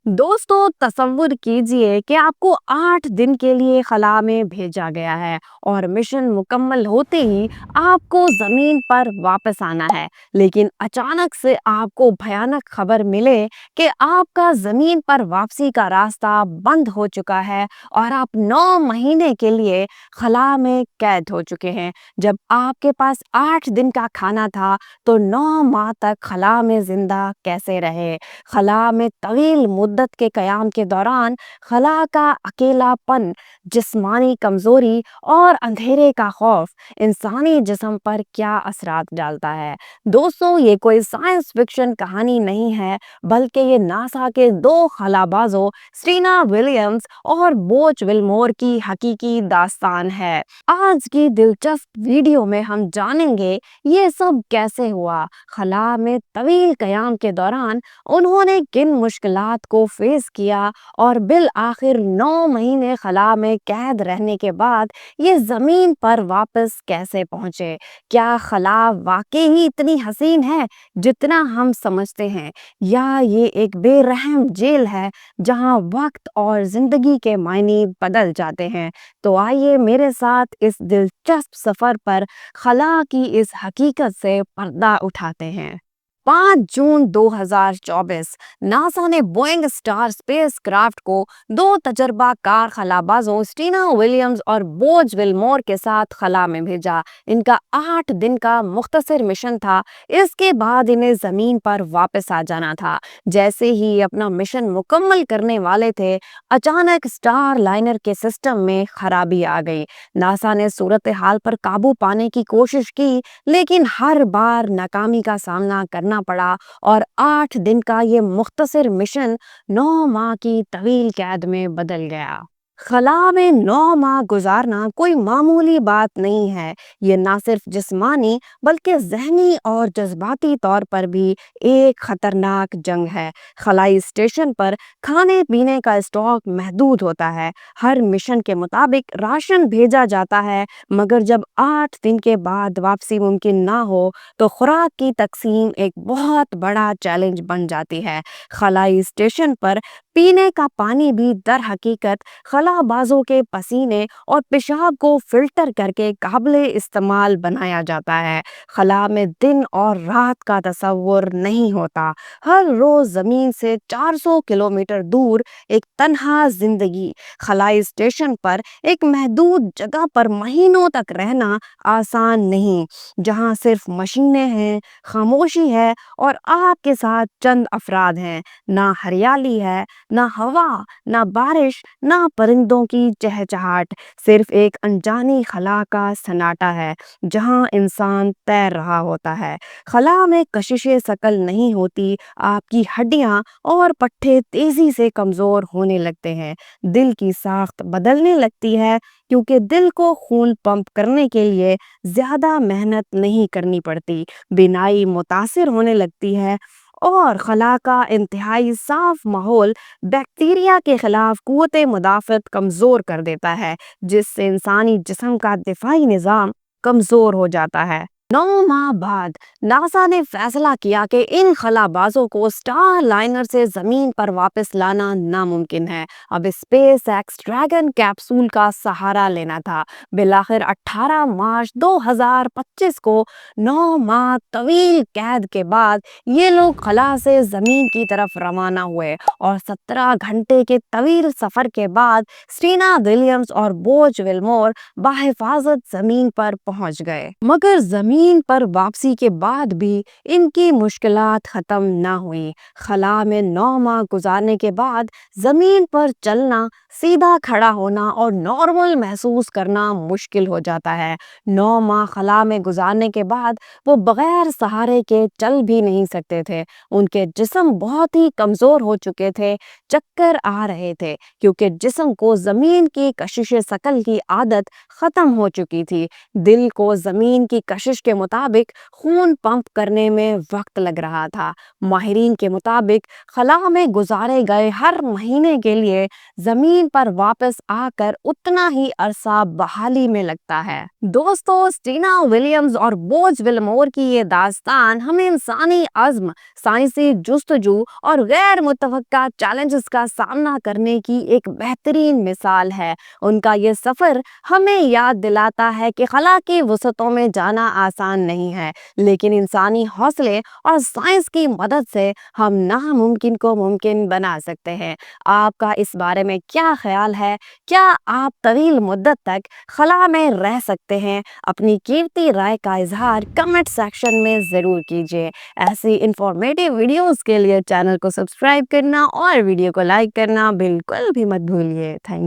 दोस्तों तसव्वुर कीजिए कि आपको 8 दिन के लिए खला में भेजा गया है और मिशन मुकम्मल होते ही आपको जमीन पर वापस आना है। लेकिन अचानक से आपको भयानक खबर मिले कि आपका जमीन पर वापसी का रास्ता बंद हो चुका है और आप 9 महीने के लिए खला में कैद हो चुके हैं। जब आपके पास 8 दिन का खाना था तो 9 माह तक खला में जिंदा कैसे रहे। खला में तवील मुद्दत के क़याम के दौरान खला का अकेलापन, जिस्मानी कमज़ोरी और अंधेरे का खौफ इंसानी जिस्म पर क्या असरात डालता है। दोस्तों, ये कोई साइंस फिक्शन कहानी नहीं है, बल्कि ये नासा के दो खलाबाजों स्टीना विलियम्स और बोच विलमोर की हकीकी दास्तान है। आज की दिलचस्प वीडियो में हम जानेंगे ये सब कैसे हुआ, खला में तवील क़याम के दौरान उन्होंने किन मुश्किलात को फेस किया और बिल आखिर 9 महीने खला में कैद रहने के बाद ये ज़मीन पर वापस कैसे पहुँचे। क्या खला वाकई ही इतनी हसीन है जितना हम समझते हैं, या ये एक बेरहम जेल है जहाँ वक्त और ज़िंदगी के मायने बदल जाते हैं। तो आइए मेरे साथ इस दिलचस्प सफ़र पर खला की इस हकीकत से पर्दा उठाते हैं। 5 जून 2024 नासा ने बोइंग स्टार स्पेस क्राफ्ट को दो तजर्बाकार खलाबाजों स्टीना विलियम्स और बोज विलमोर के साथ खला में भेजा। इनका 8 दिन का मुख्तसर मिशन था, इसके बाद इन्हें ज़मीन पर वापस आ जाना था। जैसे ही अपना मिशन मुकम्मल करने वाले थे, अचानक स्टार लाइनर के सिस्टम में खराबी आ गई। नासा ने सूरत हाल पर काबू पाने की कोशिश की, लेकिन हर बार नाकामी का सामना करना पड़ा और 8 दिन का ये मुख्तसर मिशन 9 माह की तवील कैद में बदल गया। खला में 9 माह गुजारना कोई मामूली बात नहीं है। ये ना सिर्फ जिस्मानी बल्कि जहनी और जज्बाती तौर पर भी एक खतरनाक जंग है। खलाई स्टेशन पर खाने पीने का स्टॉक महदूद होता है। हर मिशन के मुताबिक राशन भेजा जाता है, मगर जब 8 दिन के बाद वापसी मुमकिन ना हो तो खुराक की तकसीम एक बहुत बड़ा चैलेंज बन जाती है। खलाई स्टेशन पर पीने का पानी भी दर हकीकत खलाबाजों के पसीने और पेशाब को फिल्टर करके काबिले इस्तेमाल बनाया जाता है। खला में दिन और रात का तसव्वुर नहीं होता। हर रोज जमीन से 400 किलोमीटर दूर एक तन्हा जिंदगी। खलाई स्टेशन पर एक महदूद जगह पर महीनों तक रहना आसान नहीं, जहां सिर्फ मशीनें हैं, खामोशी है और आपके साथ चंद अफराद हैं। ना हरियाली है, ना हवा, ना बारिश, ना परिंदों की चहचहाट, सिर्फ एक अनजानी खला का सन्नाटा है जहां इंसान तैर रहा होता है। खला में कशिशे शकल नहीं होती, आपकी हड्डियां और पट्टे तेजी से कमजोर होने लगते हैं। दिल की साख्त बदलने लगती है, क्योंकि दिल को खून पंप करने के लिए ज्यादा मेहनत नहीं करनी पड़ती। बिनाई मुतासिर होने लगती है और खला का इंतहाई साफ माहौल बैक्टीरिया के खिलाफ कुव्वते मुदाफ़त कमज़ोर कर देता है, जिससे इंसानी जिस्म का दिफाई निज़ाम कमज़ोर हो जाता है। 9 माह बाद नासा ने फैसला किया कि इन खलाबाजों को स्टार लाइनर से ज़मीन पर वापस लाना नामुमकिन है। अब स्पेस एक्स ड्रैगन कैप्सूल का सहारा लेना था। बिलाखिर 18 मार्च 2025 को 9 माह तवील कैद के बाद ये लोग खला से ज़मीन की तरफ रवाना हुए और 17 घंटे के तवील सफ़र के बाद स्टीना विलियम्स और बोज विलमोर बाहिफाजत ज़मीन पर पहुंच गए। मगर ज़मीन पर वापसी के बाद भी इनकी मुश्किलात ख़त्म ना हुई। खला में 9 माह गुजारने के बाद ज़मीन पर चलना, सीधा खड़ा होना और नॉर्मल महसूस करना मुश्किल हो जाता है। 9 माह खला में गुजारने के बाद वो बगैर सहारे के चल भी नहीं सकते थे। उनके जिस्म बहुत ही कमज़ोर हो चुके थे, चक्कर आ रहे थे, क्योंकि जिस्म को ज़मीन की कशिश शकल की आदत ख़त्म हो चुकी थी। दिल को ज़मीन की कशिश کے مطابق خون پمپ کرنے میں وقت لگ رہا تھا۔ ماہرین کے مطابق خلا میں گزارے گئے ہر مہینے کے لیے زمین پر واپس آ کر اتنا ہی عرصہ بحالی میں لگتا ہے۔ دوستو، سٹینا ولیمز اور بوج ولمور کی یہ داستان ہمیں انسانی عزم، سائنسی جستجو اور غیر متوقع چیلنجز کا سامنا کرنے کی ایک بہترین مثال ہے۔ ان کا یہ سفر ہمیں یاد دلاتا ہے کہ خلا کی وسعتوں میں جانا آسان نہیں ہے، لیکن انسانی حوصلے اور سائنس کی مدد سے ہم ناممکن کو ممکن بنا سکتے ہیں۔ آپ کا اس بارے میں کیا خیال ہے؟ کیا آپ طویل مدت تک خلا میں رہ سکتے ہیں؟ اپنی قیمتی رائے کا اظہار کمنٹ سیکشن میں ضرور کیجیے۔ ایسی انفارمیٹیو ویڈیوز کے لیے چینل کو سبسکرائب کرنا اور ویڈیو کو لائک کرنا بالکل بھی مت بھولیے۔ تھینک